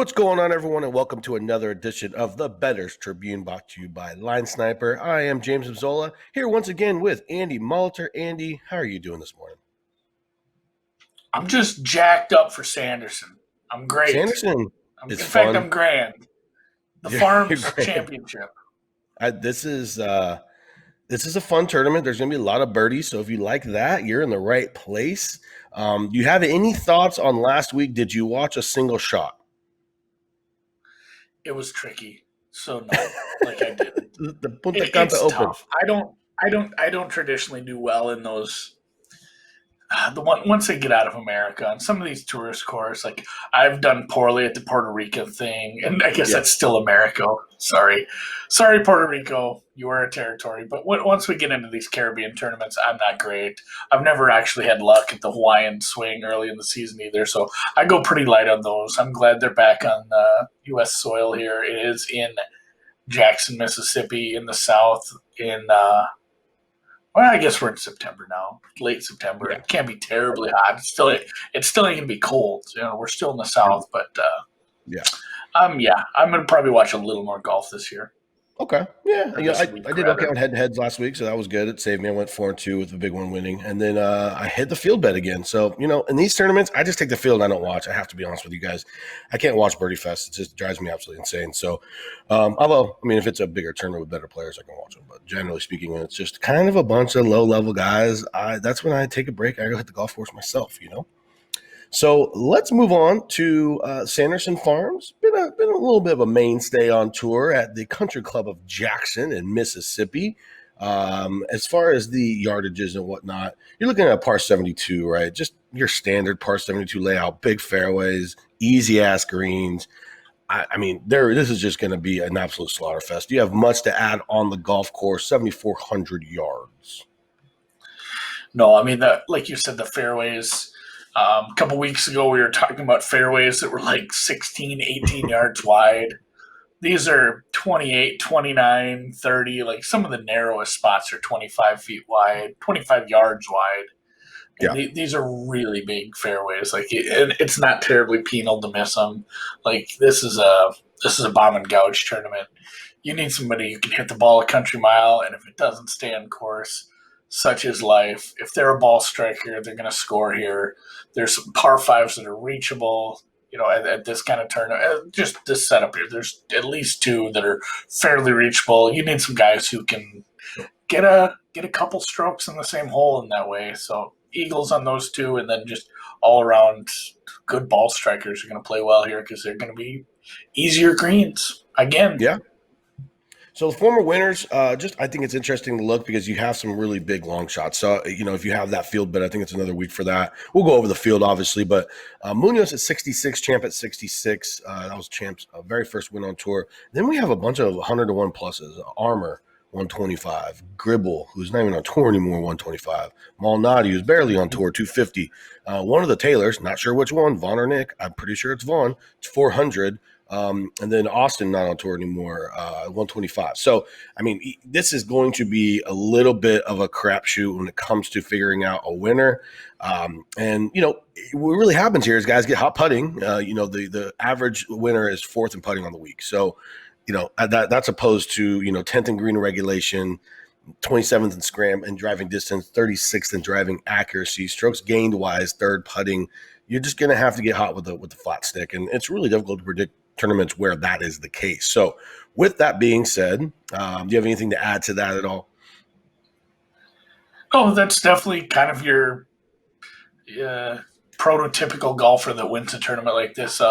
What's going on, everyone, and welcome to another edition of the Bettor's Tribune, brought to you by Line Sniper. I am James Zola, here once again with Andy Molitor. Andy, how are you doing this morning? I'm just jacked up for Sanderson. I'm great. Sanderson In is fact, fun. I'm grand. The You're Farms great. Championship. This is a fun tournament. There's going to be a lot of birdies, so if you like that, you're in the right place. Do you have any thoughts on last week? Did you watch a single shot? It was tricky. So no, like I didn't. The Punta Cana It's Open. tough. I don't traditionally do well in those. Once they get out of America on some of these tourist courses, like I've done poorly at the Puerto Rico thing, and I guess Yeah. that's still America. Sorry, Puerto Rico, you are a territory. But once we get into these Caribbean tournaments, I'm not great. I've never actually had luck at the Hawaiian swing early in the season either, so I go pretty light on those. I'm glad they're back on U.S. soil here. It is in Jackson, Mississippi, in the South, in well, I guess we're in September now, late September. Yeah. It can't be terribly hot. It's still ain't gonna be cold. You know, we're still in the South, but Yeah. I'm gonna probably watch a little more golf this year. Okay. Yeah. Or Yeah. this I week, did okay rather. on head-to-heads last week, so that was good. It saved me. I went 4-2 with the big one winning. And then I hit the field bet again. So, in these tournaments, I just take the field and I don't watch. I have to be honest with you guys. I can't watch Birdie Fest. It just drives me absolutely insane. So, although, if it's a bigger tournament with better players, I can watch them. But generally speaking, when it's just kind of a bunch of low-level guys, that's when I take a break. I go hit the golf course myself. So let's move on to Sanderson Farms. Been a little bit of a mainstay on tour at the Country Club of Jackson in Mississippi. As far as the yardages and whatnot, you're looking at a par 72, right? Just your standard par 72 layout, big fairways, easy ass greens. This is just going to be an absolute slaughter fest. Do you have much to add on the golf course? 7,400 yards. No, like you said, the fairways. A couple weeks ago, we were talking about fairways that were like 16, 18 yards wide. These are 28, 29, 30. Like some of the narrowest spots are 25 feet wide, 25 yards wide. And Yeah. these are really big fairways. And it's not terribly penal to miss them. Like this is a bomb and gouge tournament. You need somebody who can hit the ball a country mile, and if it doesn't stay on course, such is life. If they're a ball striker, they're going to score here. There's some par fives that are reachable. At this kind of tournament, just this setup here, there's at least two that are fairly reachable. You need some guys who can get a couple strokes in the same hole in that way. So Eagles on those two, and then just all around good ball strikers are going to play well here because they're going to be easier greens again. Yeah. So the former winners, I think it's interesting to look because you have some really big long shots. So, if you have that field bet, I think it's another week for that. We'll go over the field, obviously, but Munoz at 66, Champ at 66. That was Champ's very first win on tour. Then we have a bunch of 100-to-1 pluses. Armour, 125. Gribble, who's not even on tour anymore, 125. Malnati, who's barely on tour, 250. One of the Taylors, not sure which one, Vaughn or Nick. I'm pretty sure it's Vaughn. It's 400. And then Austin not on tour anymore, 125. So, this is going to be a little bit of a crapshoot when it comes to figuring out a winner. What really happens here is guys get hot putting. The average winner is fourth in putting on the week. So, that's opposed to, 10th in green regulation, 27th in scram and driving distance, 36th in driving accuracy, strokes gained wise, third putting. You're just going to have to get hot with the flat stick. And it's really difficult to predict tournaments where that is the case. So with that being said, do you have anything to add to that at all? Oh, that's definitely kind of your prototypical golfer that wins a tournament like this.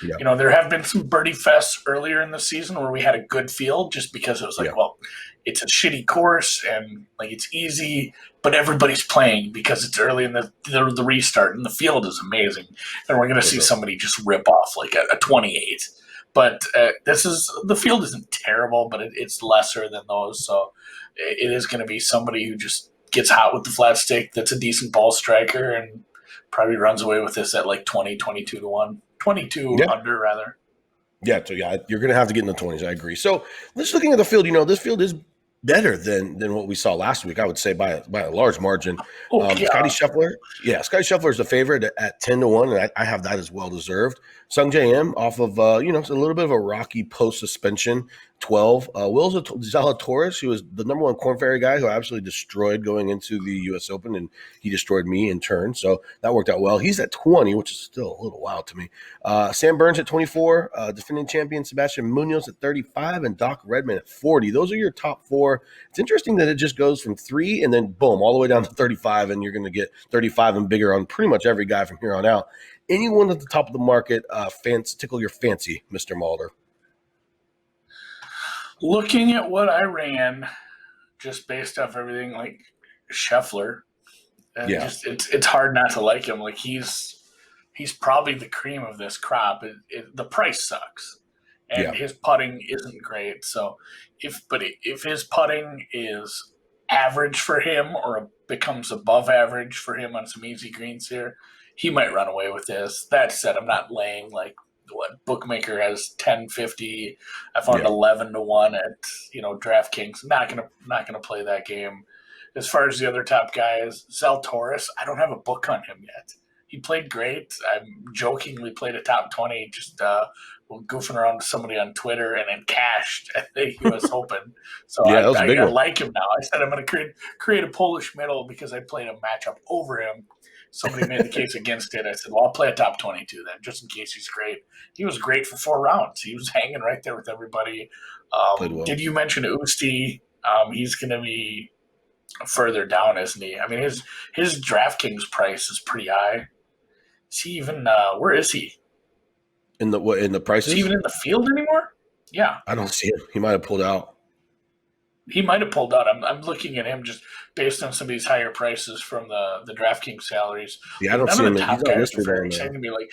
Yeah. There have been some birdie fests earlier in the season where we had a good field just because it was like, well, it's a shitty course and like it's easy, but everybo's playing because it's early in the restart and the field is amazing. And we're going to see somebody just rip off like a 28. But the field isn't terrible, but it's lesser than those. So it is going to be somebody who just gets hot with the flat stick that's a decent ball striker and probably runs away with this at like 20, 22 to 1. 22 under, rather. Yeah, so you're going to have to get in the 20s. I agree. So, just looking at the field, this field is better than what we saw last week. I would say by a large margin. Oh Scotty yeah, Scheffler, yeah, Scotty Scheffler is the favorite at 10-1, and I have that as well deserved. Sung J M off of it's a little bit of a rocky post suspension 12. Will Zalatoris, who was the number one Corn Ferry guy who I absolutely destroyed going into the U.S. Open, and he destroyed me in turn. So that worked out well. He's at 20, which is still a little wild to me. Sam Burns at 24, defending champion Sebastian Munoz at 35, and Doc Redman at 40. Those are your top four. It's interesting that it just goes from 3 and then boom, all the way down to 35, and you're going to get 35 and bigger on pretty much every guy from here on out. Anyone at the top of the market tickle your fancy, Mr. Mulder? looking at what I ran, just based off everything, like Scheffler, and Yeah, just it's hard not to like him. Like he's probably the cream of this crop. The price sucks, and yeah, his putting isn't great. So if his putting is average for him or becomes above average for him on some easy greens here, he might run away with this. That said, I'm not laying like what bookmaker has 10-50. I found yeah. 11-1 at DraftKings. Not gonna play that game. As far as the other top guys, Zalatoris, I don't have a book on him yet. He played great. I jokingly played a top 20, just goofing around with somebody on Twitter, and then cashed at the U.S. Open. So Yeah, that was a big I one. like him now. I said I'm going to create a Polish middle because I played a matchup over him. Somebody made the case against it. I said, well, I'll play a top 22 then, just in case he's great. He was great for 4 rounds. He was hanging right there with everybody. Played well. Did you mention Usti? He's going to be further down, isn't he? I mean, his DraftKings price is pretty high. Is he even? Where is he? In the Is he prices? even in the field anymore? Yeah, I don't see him. He might have pulled out. he might have pulled out. I'm looking at him just based on some of these higher prices from the DraftKings salaries. Yeah, I Like don't none see of the him. He's top not guys are listed very on there. exciting to me. Like,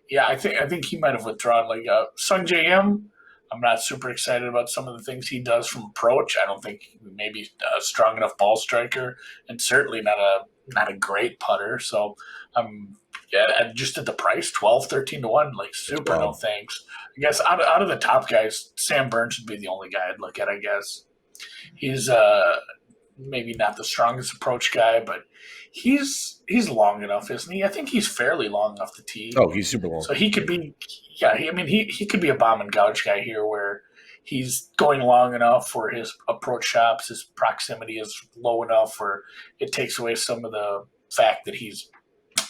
yeah, I think he might have withdrawn. Like Sung JM, I'm not super excited about some of the things he does from approach. I don't think maybe a strong enough ball striker, and certainly not a great putter. So yeah, just at the price, 12-13 to 1, like It's super no wild. thanks. I guess out of the top guys, Sam Burns would be the only guy I'd look at. I guess he's maybe not the strongest approach guy, but he's long enough, isn't he? I think he's fairly long off the tee, Oh, he's super long. so he could be. Yeah, he could be a bomb and gouge guy here, where he's going long enough for his approach shots, his proximity is low enough, where it takes away some of the fact that he's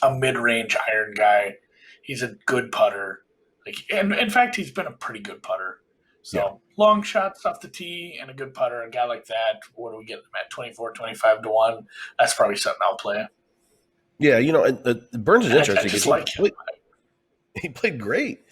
a mid-range iron guy. He's a good putter. Like, and in fact, he's been a pretty good putter. Yeah. So long shots off the tee and a good putter, a guy like that. What do we get them at? 24-25 to 1. That's probably something I'll play. Yeah, and Burns is I interesting because just like him. he played great,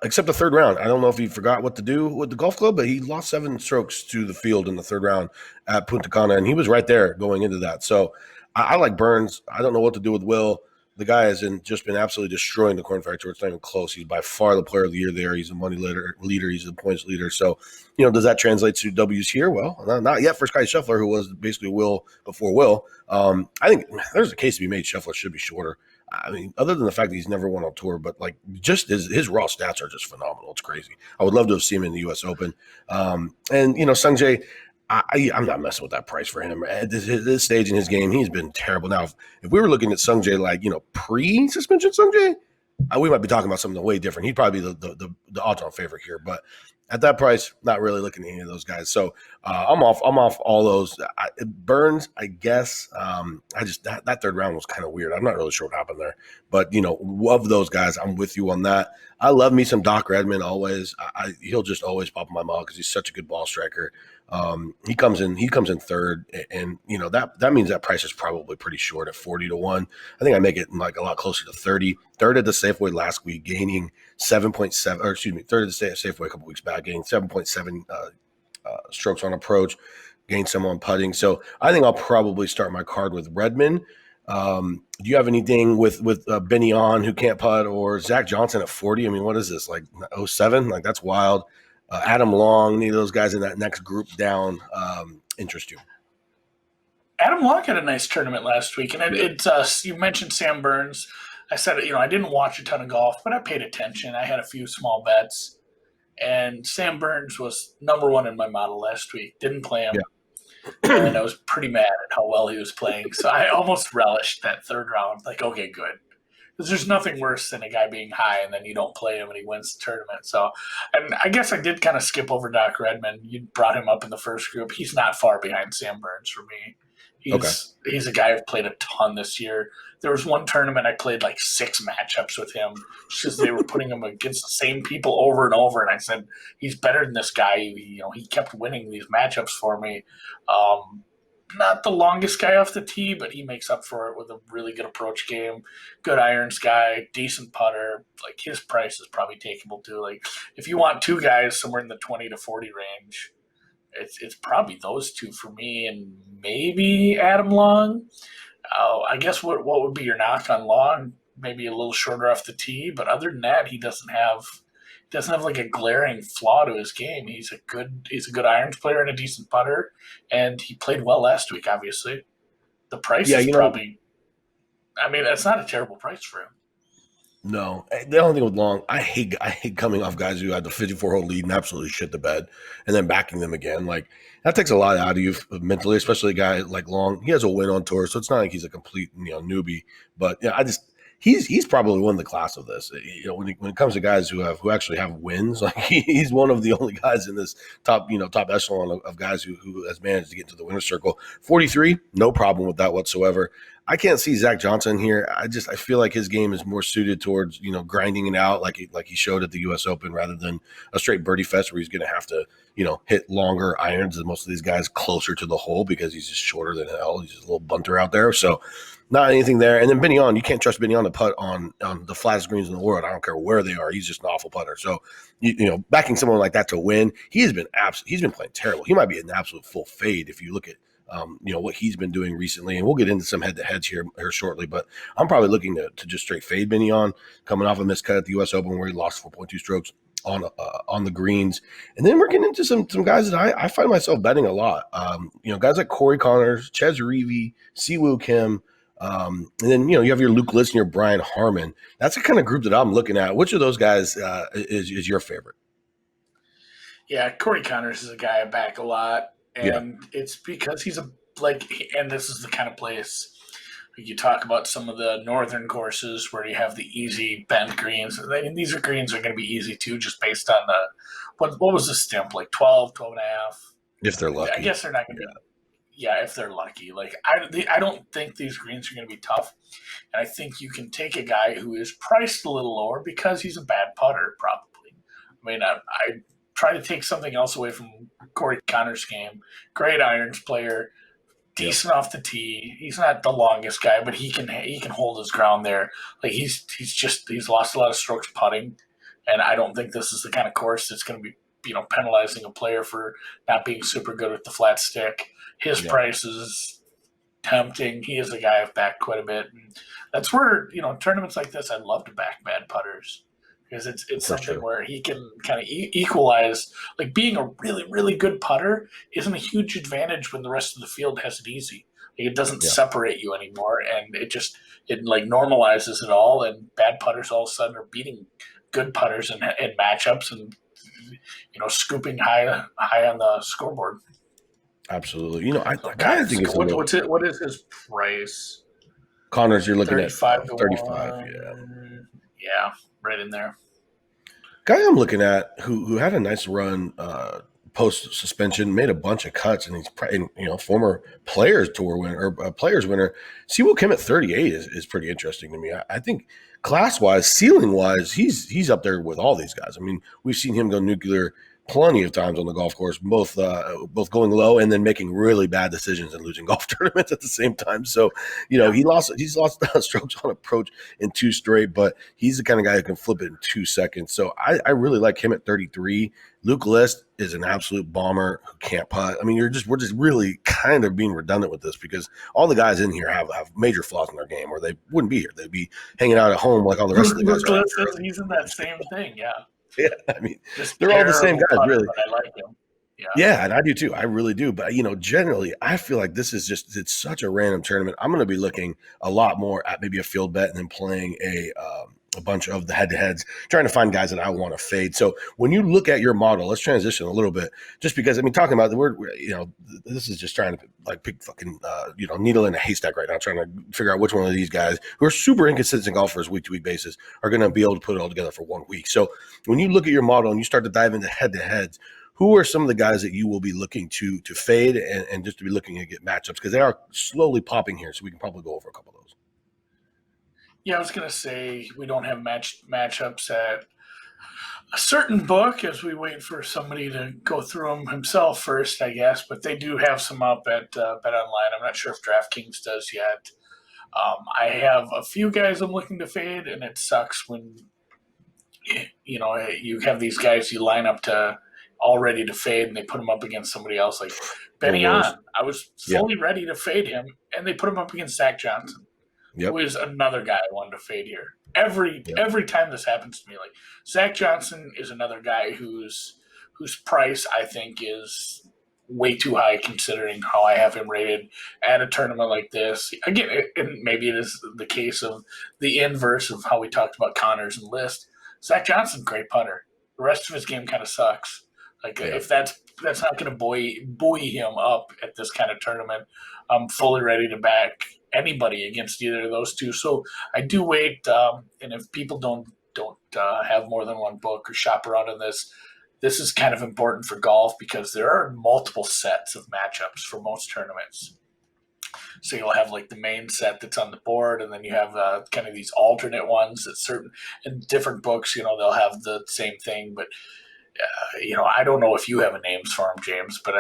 except the third round. I don't know if he forgot what to do with the golf club, but he lost 7 strokes to the field in the third round at Punta Cana, and he was right there going into that. So I like Burns. I don't know what to do with Will. The guy has just been absolutely destroying the Corn Factory. It's not even close. He's by far the player of the year there. He's a money leader. He's the points leader. So, does that translate to W's here? Well, not yet for Scotty Scheffler, who was basically Will before Will. I think there's a case to be made. Scheffler should be shorter. I mean, other than the fact that he's never won on tour, but like just his raw stats are just phenomenal. It's crazy. I would love to have seen him in the U.S. Open. And Sungjae, I'm not messing with that price for him at this stage in his game. He's been terrible. Now, if we were looking at Sungjae like pre-suspension Sungjae, we might be talking about something way different. He'd probably be the odds-on favorite here, but at that price, not really looking at any of those guys. So I'm off all those. Burns, I guess. I just that third round was kind of weird. I'm not really sure what happened there, but of those guys, I'm with you on that. I love me some Doc Redman always. He'll just always pop in my mouth because he's such a good ball striker. He comes in third, and that means that price is probably pretty short at 40 to 1. I think I make it like a lot closer to 30. Third at the Safeway last week, gaining 7.7, or excuse me, third at the Safeway a couple weeks back, gaining 7.7 strokes on approach, gained some on putting. So I think I'll probably start my card with Redman. Do you have anything with Benny On who can't putt, or Zach Johnson at 40? I mean, what is this, like 07? Like, that's wild. Adam Long, any of those guys in that next group down interest you? Adam Long had a nice tournament last week, and you mentioned Sam Burns. I said, I didn't watch a ton of golf, but I paid attention. I had a few small bets, and Sam Burns was number one in my model last week. Didn't play him. Yeah. and I was pretty mad at how well he was playing. So I almost relished that third round. Like, okay, good. Because there's nothing worse than a guy being high and then you don't play him and he wins the tournament. So, and I guess I did kind of skip over Doc Redman. You brought him up in the first group. He's not far behind Sam Burns for me. Okay. He's a guy I've played a ton this year. There was one tournament I played like 6 matchups with him because they were putting him against the same people over and over. And I said, he's better than this guy. He kept winning these matchups for me. Not the longest guy off the tee, but he makes up for it with a really good approach game, good irons guy, decent putter. Like his price is probably takeable too. Like if you want 2 guys somewhere in the 20 to 40 range, it's probably those 2 for me, and maybe Adam Long. I guess what would be your knock on Long? Maybe a little shorter off the tee, but other than that, he doesn't have like a glaring flaw to his game. He's a good irons player and a decent putter, and he played well last week. Obviously, the price Yeah, is probably. I mean, that's not a terrible price for him. no. The only thing with Long, I hate coming off guys who had the 54-hole lead and absolutely shit the bed, and then backing them again. Like that takes a lot out of you mentally, especially a guy like Long. He has a win on tour, so it's not like he's a complete newbie. But yeah, he's probably one of the class of this. When it comes to guys who actually have wins, like he's one of the only guys in this top echelon of guys who has managed to get into the winner's circle. 43, no problem with that whatsoever. I can't see Zach Johnson here. I feel like his game is more suited towards grinding it out like he showed at the U.S. Open rather than a straight birdie fest where he's going to have to hit longer irons than most of these guys closer to the hole because he's just shorter than hell. He's just a little bunter out there. So not anything there. And then Binion, you can't trust Binion to putt on the flattest greens in the world. I don't care where they are. He's just an awful putter. So backing someone like that to win, he's been playing terrible. He might be an absolute full fade if you look at what he's been doing recently, and we'll get into some head-to-heads here shortly, but I'm probably looking to just straight fade Binion coming off a miscut at the U.S. Open where he lost 4.2 strokes on the greens. And then we're getting into some guys that I find myself betting a lot. Guys like Corey Connors, Ches Reavie, Siwoo Kim, and then you have your Luke List and your Brian Harmon. That's the kind of group that I'm looking at. Which of those guys is your favorite? Yeah, Corey Connors is a guy I back a lot. And it's because he's and this is the kind of place you talk about some of the northern courses where you have the easy bent greens. And these greens are going to be easy too, just based on what was the stimp, like 12 and a half? If they're lucky. I guess they're not going to if they're lucky. Like I don't think these greens are going to be tough. And I think you can take a guy who is priced a little lower because he's a bad putter, probably. I mean, I try to take something else away from Corey Connors' game. Great irons player, decent off the tee. He's not the longest guy, but he can hold his ground there. Like he's lost a lot of strokes putting, and I don't think this is the kind of course that's going to be penalizing a player for not being super good with the flat stick. His price is tempting. He is a guy I've backed quite a bit, and that's where tournaments like this, I'd love to back bad putters. Because it's something where he can kind of equalize. Like being a really, really good putter isn't a huge advantage when the rest of the field has it easy. Like it doesn't separate you anymore, and it normalizes it all. And bad putters all of a sudden are beating good putters in matchups, and scooping high on the scoreboard. Absolutely. I think it's what is his price? Connors, you're looking at 35. Yeah, right in there. Guy I'm looking at who had a nice run post suspension, made a bunch of cuts, and he's former Players Tour winner or Players winner. Siwoo Kim at 38 is pretty interesting to me. I think class wise, ceiling wise, he's up there with all these guys. I mean, we've seen him go nuclear plenty of times on the golf course, both going low and then making really bad decisions and losing golf tournaments at the same time. So, he's lost strokes on approach in 2 straight, but he's the kind of guy who can flip it in 2 seconds. So I really like him at 33. Luke List is an absolute bomber who can't putt. I mean, we're just really kind of being redundant with this because all the guys in here have major flaws in their game, or they wouldn't be here. They'd be hanging out at home like all the rest of the guys. Luke List, he's in that same thing, yeah. Yeah, I mean, they're all the same guys, really. But I like him. Yeah, and I do too. I really do. But generally, I feel like this is it's such a random tournament. I'm going to be looking a lot more at maybe a field bet and then playing a bunch of the head-to-heads, trying to find guys that I want to fade. So when you look at your model, let's transition a little bit, just because, I mean, talking about the word, this is just trying to like pick fucking, needle in a haystack right now, trying to figure out which one of these guys who are super inconsistent golfers week-to-week basis are going to be able to put it all together for 1 week. So when you look at your model and you start to dive into head-to-heads, who are some of the guys that you will be looking to fade and just to be looking to get matchups? Because they are slowly popping here, so we can probably go over a couple of those. Yeah, I was going to say we don't have matchups at a certain book as we wait for somebody to go through them himself first, I guess. But they do have some up at BetOnline. I'm not sure if DraftKings does yet. I have a few guys I'm looking to fade, and it sucks when you have these guys you line up to all ready to fade, and they put him up against somebody else like Benny On. I was fully ready to fade him, and they put him up against Zach Johnson. Who is another guy I wanted to fade here. Every time this happens to me, like Zach Johnson is another guy whose price I think is way too high considering how I have him rated at a tournament like this. Again, maybe it is the case of the inverse of how we talked about Connors and List. Zach Johnson, great putter. The rest of his game kind of sucks. Like if that's not going to buoy him up at this kind of tournament, I'm fully ready to back anybody against either of those two. So I do wait, and if people don't have more than one book or shop around on this is kind of important for golf because there are multiple sets of matchups for most tournaments. So you'll have like the main set that's on the board, and then you have kind of these alternate ones that in different books, they'll have the same thing, but I don't know if you have a names for them, James, but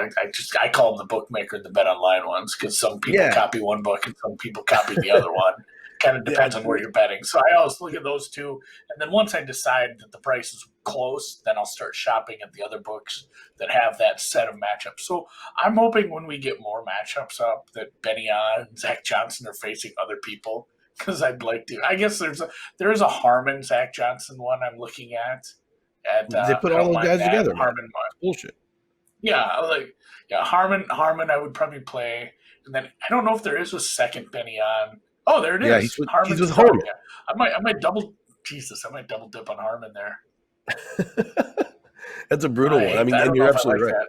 I call them the bookmaker and the bet online ones because some people copy one book and some people copy the other one. Kind of depends on where you're betting. So I always look at those two, and then once I decide that the price is close, then I'll start shopping at the other books that have that set of matchups. So I'm hoping when we get more matchups up that Benny On and Zach Johnson are facing other people because I'd like to. I guess there is a Harmon Zach Johnson one I'm looking at. They put all those guys together. Harmon, bullshit. Harmon. I would probably play, and then I don't know if there is a second Benny On. Oh, there it is. Yeah, he's with Harmon. Yeah. I might double dip on Harmon there. That's a brutal one. I mean, and you're absolutely right.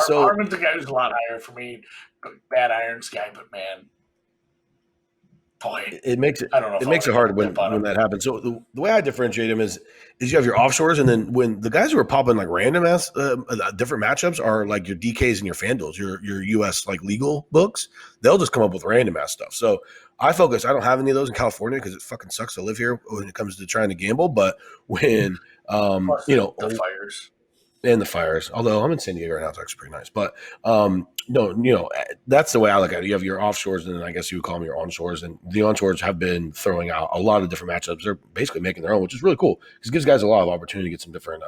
Harmon's a guy who's a lot higher for me. Bad irons guy, but man. Boy, it makes it hard when that happens. So the way I differentiate them is you have your offshores, and then when the guys who are popping like random ass different matchups are like your DKs and your FanDuels, your US like legal books, they'll just come up with random ass stuff. So I don't have any of those in California because it fucking sucks to live here when it comes to trying to gamble. But when the fires. And the fires, although I'm in San Diego right now, it's actually pretty nice. But that's the way I look at it. You have your offshores, and then I guess you would call them your onshores. And the onshores have been throwing out a lot of different matchups. They're basically making their own, which is really cool because it gives guys a lot of opportunity to get some different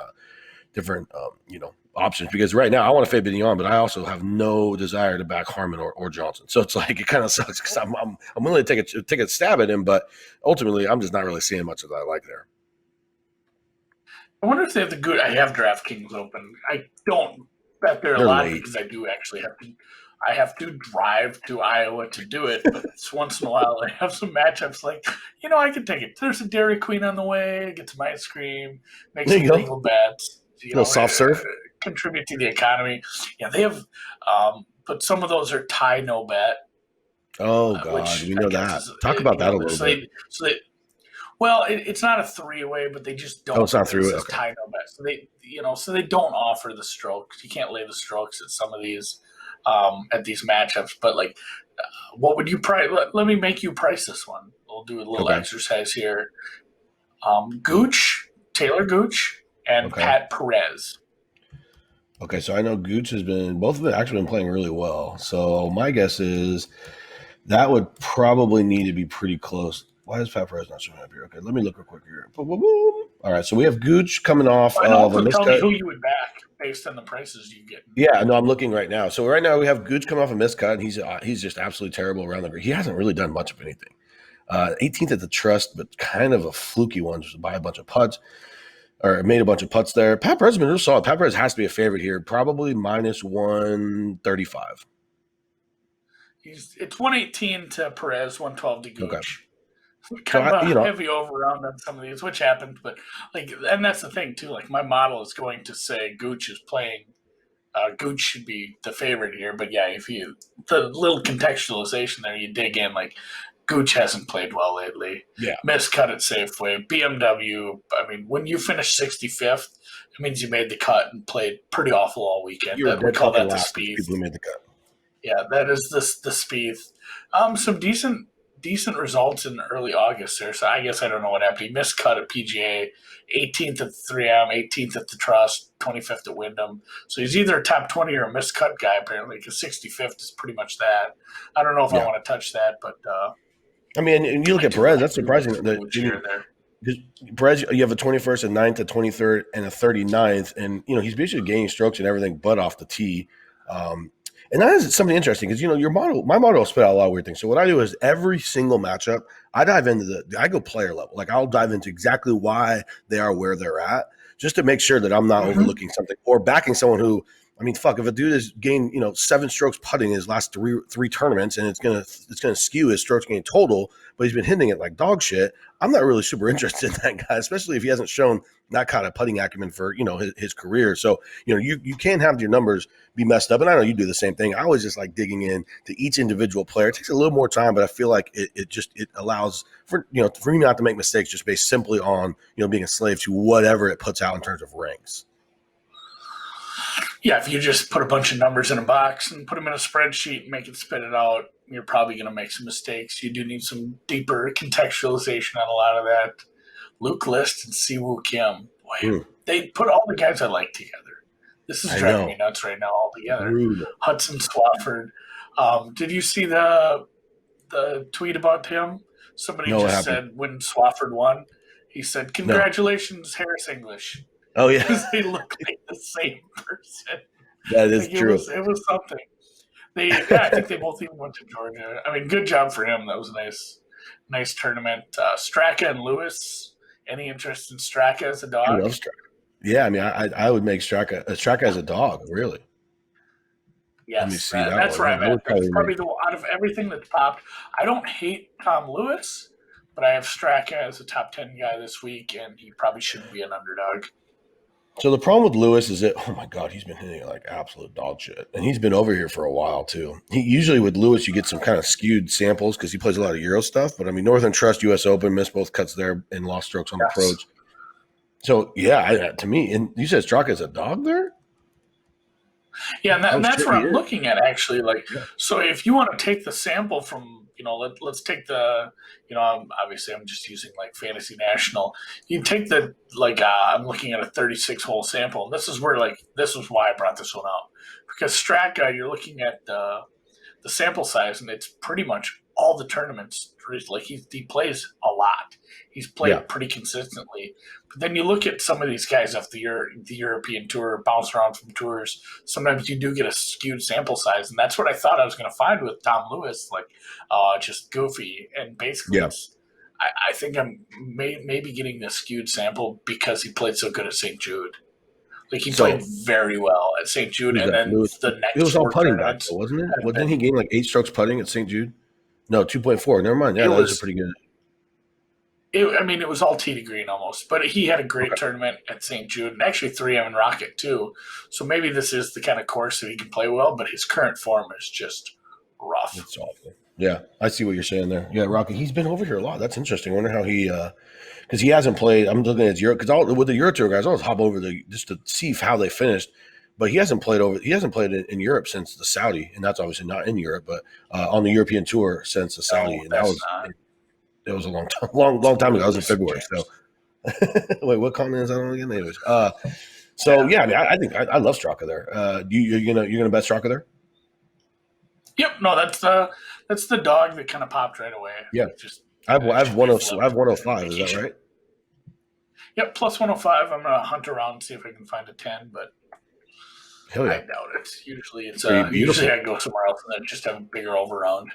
options. Because right now I want to fade Benny On, but I also have no desire to back Harmon or Johnson. So it's like it kind of sucks because I'm willing to take a stab at him, but ultimately I'm just not really seeing much of that I like there. I wonder if they have the good. I have DraftKings open. I don't bet there a lot because I do actually have to. I have to drive to Iowa to do it, but once in a while I have some matchups like, I can take it. There's a Dairy Queen on the way. Get some ice cream. Make some legal bets. Little soft surf. Contribute to the economy. Yeah, they have, but some of those are tie no bet. Oh God, we know that. Talk about that a little bit. Well, it's not a three-way, but they just don't. Oh, it's not three-way. Okay. Tie no bet. So they don't offer the strokes. You can't lay the strokes at some of these at these matchups. But what would you price? Let me make you price this one. We'll do a little exercise here. Taylor Gooch, and Pat Perez. Okay, so I know Gooch both of them actually been playing really well. So my guess is that would probably need to be pretty close. Why is Pat Perez not showing up here? Okay, let me look real quick here. Boom, boom, boom. All right, so we have Gooch coming off of a tell me who you would back based on the prices you get. Yeah, no, I'm looking right now. So right now we have Gooch coming off a miscut, and he's just absolutely terrible around the green. He hasn't really done much of anything. 18th at the Trust, but kind of a fluky one just to buy a bunch of putts. Or made a bunch of putts there. Pat Perez has been real solid. Pat Perez has to be a favorite here, probably minus 135. It's 118 to Perez, 112 to Gooch. Okay. So kind of a heavy overround on some of these, which happened, but like, and that's the thing too. Like, my model is going to say Gooch is playing. Gooch should be the favorite here, but yeah, if you the little contextualization there, you dig in. Like, Gooch hasn't played well lately. yeah, Miscut at Safeway. BMW. I mean, when you finish 65th, it means you made the cut and played pretty awful all weekend. you were That we dead call fucking that the last of the Spieth. people who made the cut. Yeah, that is the Spieth. Some decent results in early August there. So I guess I don't know what happened. He missed cut at PGA, 18th at 3M, 18th at the Trust, 25th at Wyndham. So he's either a top 20 or a missed cut guy apparently, because 65th is pretty much that. I don't know if I Yeah. want to touch that, but I mean, and you look at Perez. That's surprising that there. because Perez, you have a 21st, a 9th, a 23rd, and a 39th, and he's basically gaining strokes and everything, but off the tee. And that is something interesting because my model will spit out a lot of weird things. So what I do is every single matchup, I dive into I go player level. Like, I'll dive into exactly why they are where they're at, just to make sure that I'm not overlooking something or backing someone who. I mean, fuck, if a dude has gained, 7 strokes putting his last three tournaments, and it's gonna skew his strokes gain total, but he's been hitting it like dog shit, I'm not really super interested in that guy, especially if he hasn't shown that kind of putting acumen for his career. So you can't have your numbers be messed up, and I know you do the same thing. I always just like digging in to each individual player. It takes a little more time, but I feel like it allows for me not to make mistakes just based simply on being a slave to whatever it puts out in terms of ranks. Yeah, if you just put a bunch of numbers in a box and put them in a spreadsheet and make it spit it out, you're probably going to make some mistakes. You do need some deeper contextualization on a lot of that. Luke List and Siwoo Kim, boy, they put all the guys I like together. This is driving me nuts right now all together. Hudson Swafford. Did you see the tweet about him? Somebody just said when Swafford won, he said, "Congratulations, Harris English." Oh yeah, because they look like the same person. That is true. It was something. I think they both even went to Georgia. I mean, good job for him. That was a nice tournament. Straka and Lewis. Any interest in Straka as a dog? I love Straka. Yeah, I mean, I would make Straka as a dog, really. Yes, let me see that's where I'm at. It's probably out of everything that's popped. I don't hate Tom Lewis, but I have Straka as a top 10 guy this week, and he probably shouldn't be an underdog. So the problem with Lewis is that, oh my God, he's been hitting like absolute dog shit. And he's been over here for a while too. Usually with Lewis, you get some kind of skewed samples because he plays a lot of Euro stuff. But I mean, Northern Trust, US Open, missed both cuts there and lost strokes on approach. So yeah, to me, and you said Straka is a dog there? Yeah, and that's what I'm looking at actually. So if you want to take the sample from, let's take the, obviously I'm just using like Fantasy National. You take the, I'm looking at a 36 hole sample. And this is why I brought this one out. Because Straka, you're looking at the sample size, and it's pretty much all the tournaments. Like, he plays a lot. He's played pretty consistently. But then you look at some of these guys off the European tour, bounce around from tours. Sometimes you do get a skewed sample size, and that's what I thought I was going to find with Tom Lewis, just goofy. And basically, I think I'm maybe getting the skewed sample because he played so good at St. Jude. Like, he played very well at St. Jude, and then the next it was all putting back, wasn't it? Didn't he gain like 8 strokes putting at St. Jude? No, 2.4. Never mind. Yeah, that was a pretty good. It was all tee to green almost, but he had a great tournament at St. Jude, and actually 3M and Rocket too. So maybe this is the kind of course that he can play well, but his current form is just rough. It's awful. Yeah, I see what you're saying there. Yeah, Rocket, he's been over here a lot. That's interesting. I wonder how he because he hasn't played. I'm looking at his Euro because with the Euro Tour guys, I always hop over just to see how they finished. But he hasn't played in Europe since the Saudi, and that's obviously not in Europe, but on the European Tour since the Saudi, and that was a long time ago. That was in February. So, wait, what continent is that on again? Anyways, I mean, I think I love Straka there. You're gonna bet Straka there? Yep. No, that's the dog that kind of popped right away. Yeah. I have 105. Is that right? Yep. Plus 105. I'm gonna hunt around and see if I can find a 10, but. Hell yeah. I doubt it. Usually I go somewhere else and then just have a bigger overround.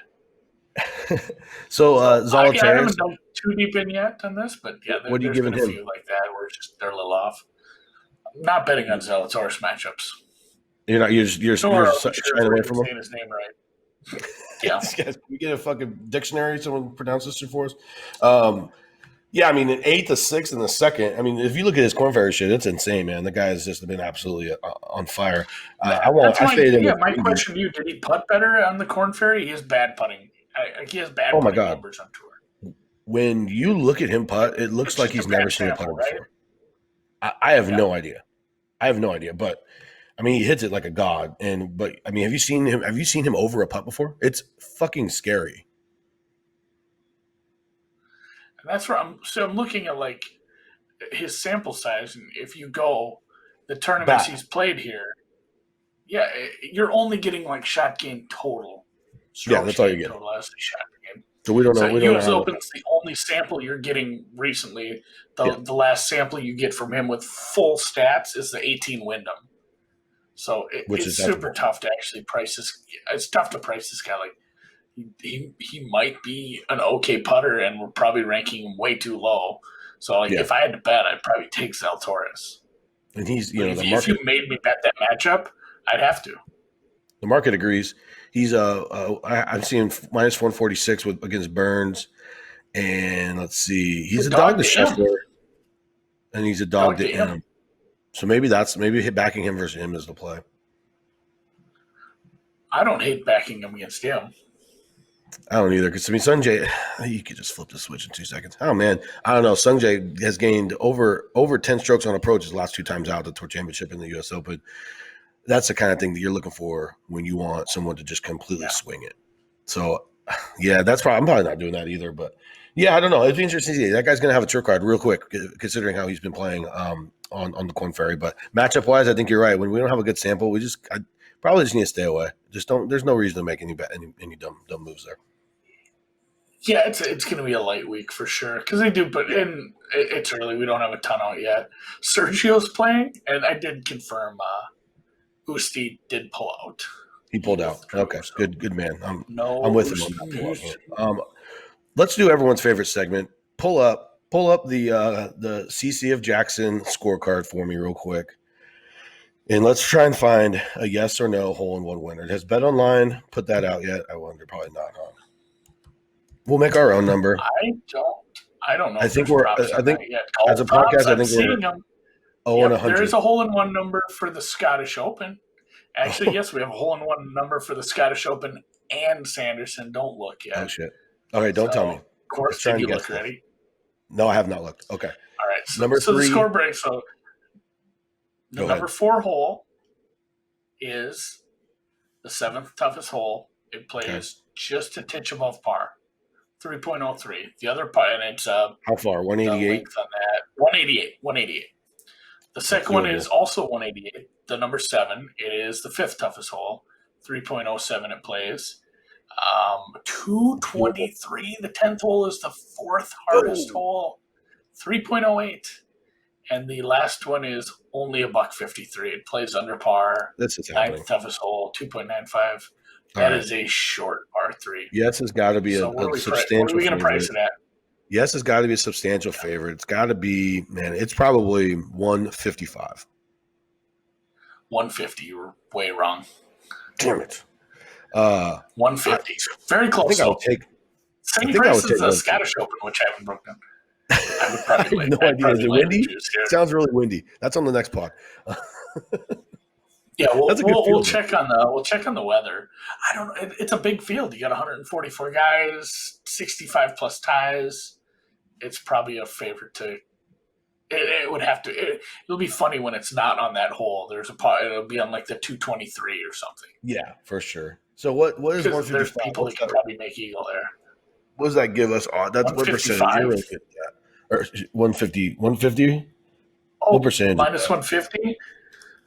So Zalatoris. I haven't done too deep in yet on this, but yeah, what are you giving him? A few like that where they're a little off. I'm not betting on Zalatoris matchups. You're shying away from him. Saying his name right. Yeah, Can we get a fucking dictionary? Someone pronounce this shit for us. Yeah, I mean, an 8th, a 6th, and the second. I mean, if you look at his Corn Ferry shit, it's insane, man. The guy has just been absolutely on fire. that's I faded him. my question to you. Did he putt better on the Corn Ferry? He has bad putting. He has bad Oh my putting god! numbers on tour. When you look at him putt, it looks It's like just a he's never bad seen a sample, putter right? before. I have Yeah. no idea. I have no idea, but I mean, he hits it like a god. But I mean, have you seen him? Have you seen him over a putt before? It's fucking scary. And that's where I'm looking at like his sample size, and if you go the tournaments Bad. he's played here, yeah, you're only getting like shot gain total, Yeah, strokes that's all you're gain getting. total as the shot gain. So we don't So know. We don't know U.S. how. Open's the only sample you're getting recently. Yeah, The last sample you get from him with full stats is the 18 Wyndham. So which it's is that's super bullshit. tough to actually price this. It's tough to price this guy. Like he might be an okay putter, and we're probably ranking him way too low. So like Yeah, if I had to bet, I'd probably take Zalatoris. and he's Like the if you market. made me bet that matchup, I'd have to. The market agrees. He's I'm seeing minus 146 with against Burns, and let's see, he's The a dog dog to to him. Scheffler, and he's a dog Dog to to him. him. So maybe backing him versus him is the play. I don't hate backing him against him. I don't either because I mean Sungjae, you could just flip the switch in 2 seconds. Oh man, I don't know. Sungjae has gained over 10 strokes on approach his last 2 times out the Tour Championship in the U.S. Open. That's the kind of thing that you're looking for when you want someone to just completely swing it. So yeah, I'm probably not doing that either. But yeah, I don't know. It'd be interesting to see. That guy's gonna have a trick card real quick, considering how he's been playing on the Corn Ferry. But matchup wise, I think you're right. When we don't have a good sample, I probably just need to stay away. Just don't. There's no reason to make any dumb moves there. Yeah, it's going to be a light week for sure because they do. But it's early; we don't have a ton out yet. Sergio's playing, and I did confirm. Usti did pull out. He pulled out. Withdrew, Okay, so good man. I'm no with him on Usti, that pull Usti. out. Let's do everyone's favorite segment. Pull up the CC of Jackson scorecard for me real quick. And let's try and find a yes or no hole-in-one winner. Has Bet Online put that out yet? I wonder. Probably not, huh? We'll make our own number. I don't know. I think we're. I think yet. as a Props, podcast, I I'm think we're seeing them. 0 and 100. There is a hole-in-one number for the Scottish Open. Actually, yes, we have a hole-in-one number for the Scottish Open and Sanderson. Don't look yet. Oh shit! Okay, don't tell me. Of course, did you look ready? No, I have not looked. Okay. All right. So, number 3. The score break. So the number 4 hole is the 7th toughest hole. It plays just a titch above par, 3.03. The other part, and it's how far? 188 on that. 188. The second one is also 188. The number 7. It is the 5th toughest hole, 3.07. It plays. 223. The 10th hole is the 4th hardest hole, 3.08. And the last one is only a $153. It plays under par. This is happening. 9th toughest hole, 2.95. That is a short par 3. Yes, it's got to be a substantial. What are we going to price it at? Yes, it's got to be a substantial favorite. It's got to be, man. It's probably 155. 150. You were way wrong. Damn it. 150. Very close. I think I'll take. Same price as the Scottish Open, which I haven't broken. I would probably I have no idea. Is it windy? It sounds really windy. That's on the next pod. Yeah, we'll check on the weather. I don't know. It's a big field. You got 144 guys, 65 plus ties. It's probably a favorite to. It would have to. It'll be funny when it's not on that hole. It'll be on like the 223 or something. Yeah, for sure. So what is 155? There's people that can probably make eagle there. What does that give us? That's what percentage? You're really good at that. Or 150? 150? Oh, what percentage? Minus 150.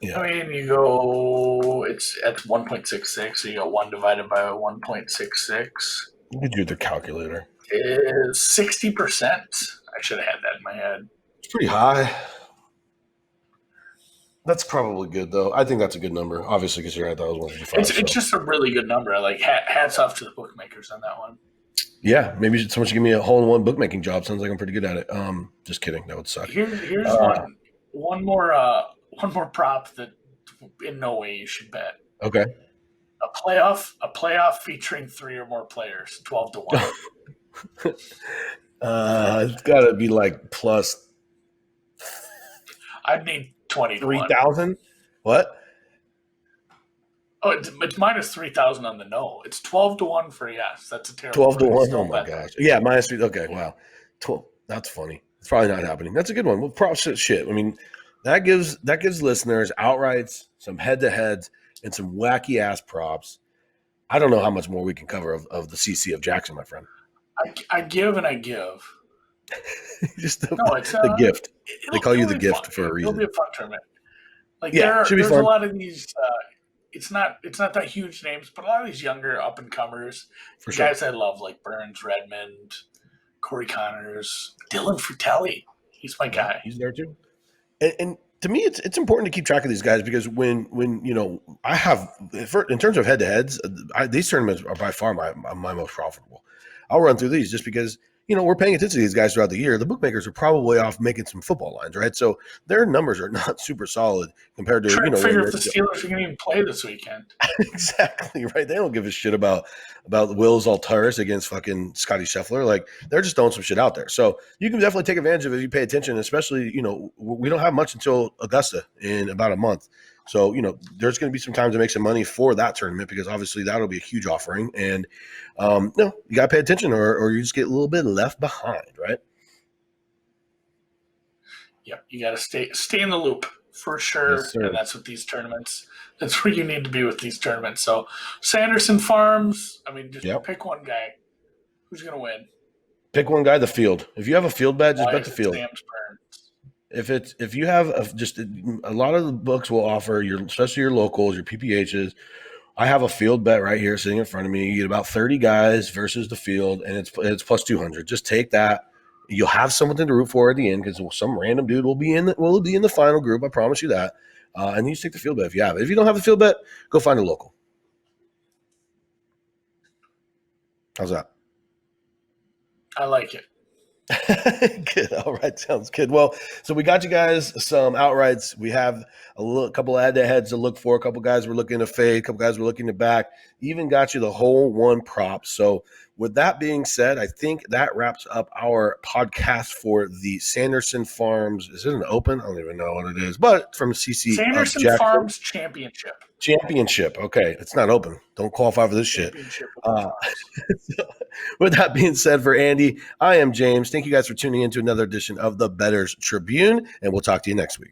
Yeah. I mean, you go. It's at 1.66. So you got 1 divided by 1.66. You could do the calculator. Is 60%. I should have had that in my head. It's pretty high. That's probably good, though. I think that's a good number, obviously, because you're at that 155. It's just a really good number. Like, hats off to the bookmakers on that one. Yeah, maybe someone should give me a hole-in-one bookmaking job. Sounds like I'm pretty good at it. Just kidding. That would suck. Here's one more prop that in no way you should bet. Okay. A playoff featuring 3 or more players, 12-1. It's got to be like plus I'd need 20-1. 3,000. What? Oh, it's minus 3,000 on the no. It's 12-1 for yes. That's a terrible 12 to price. 1. Oh my gosh. Yeah, minus 3. Okay, wow. 12. That's funny. It's probably not happening. That's a good one. Well, props shit. I mean, that gives listeners outrights, some head to heads, and some wacky ass props. I don't know how much more we can cover of the CC of Jackson, my friend. I give and I give. Just it's the gift. They call you the gift fun. for a reason. It'll be a fun tournament. Like should be there's fun. a lot of these. It's not that huge names, but a lot of these younger up and comers, For sure. guys I love like Burns, Redmond, Corey Connors, Dylan Fratelli. He's my guy. He's there too. And to me, it's important to keep track of these guys because when I have in terms of head to heads, these tournaments are by far my most profitable. I'll run through these just because we're paying attention to these guys throughout the year. The bookmakers are probably off making some football lines, right? So their numbers are not super solid compared to Trying to figure if the Steelers are going to even play this weekend. Exactly right. They don't give a shit about Will Zaltaris against fucking Scotty Scheffler. Like they're just throwing some shit out there. So you can definitely take advantage of it if you pay attention. Especially we don't have much until Augusta in about a month. So there's going to be some time to make some money for that tournament because obviously that'll be a huge offering. And you got to pay attention or you just get a little bit left behind, right? Yep, you got to stay in the loop for sure. Yes, and that's what these tournaments. That's where you need to be with these tournaments. So Sanderson Farms. I mean, just pick one guy. Who's going to win? Pick one guy. The field. If you have a field bet, just bet the field. Sam's Burns. If you have just a lot of the books will offer especially your locals, your PPHs. I have a field bet right here sitting in front of me. You get about 30 guys versus the field, and it's plus 200. Just take that. You'll have something to root for at the end because some random dude will be in the final group. I promise you that. And you just take the field bet if you have it. If you don't have the field bet, go find a local. How's that? I like it. Good. All right. Sounds good. Well, so we got you guys some outrights. We have a couple of heads to look for. A couple guys we're looking to fade. A couple guys we're looking to back. Even got you the whole one prop. So with that being said, I think that wraps up our podcast for the Sanderson Farms. Is it an open? I don't even know what it is, but from CC Sanderson Farms Championship. Okay, it's not open. Don't qualify for this shit. With that being said, for Andy, I am James. Thank you guys for tuning in to another edition of the Bettor's Tribune, and we'll talk to you next week.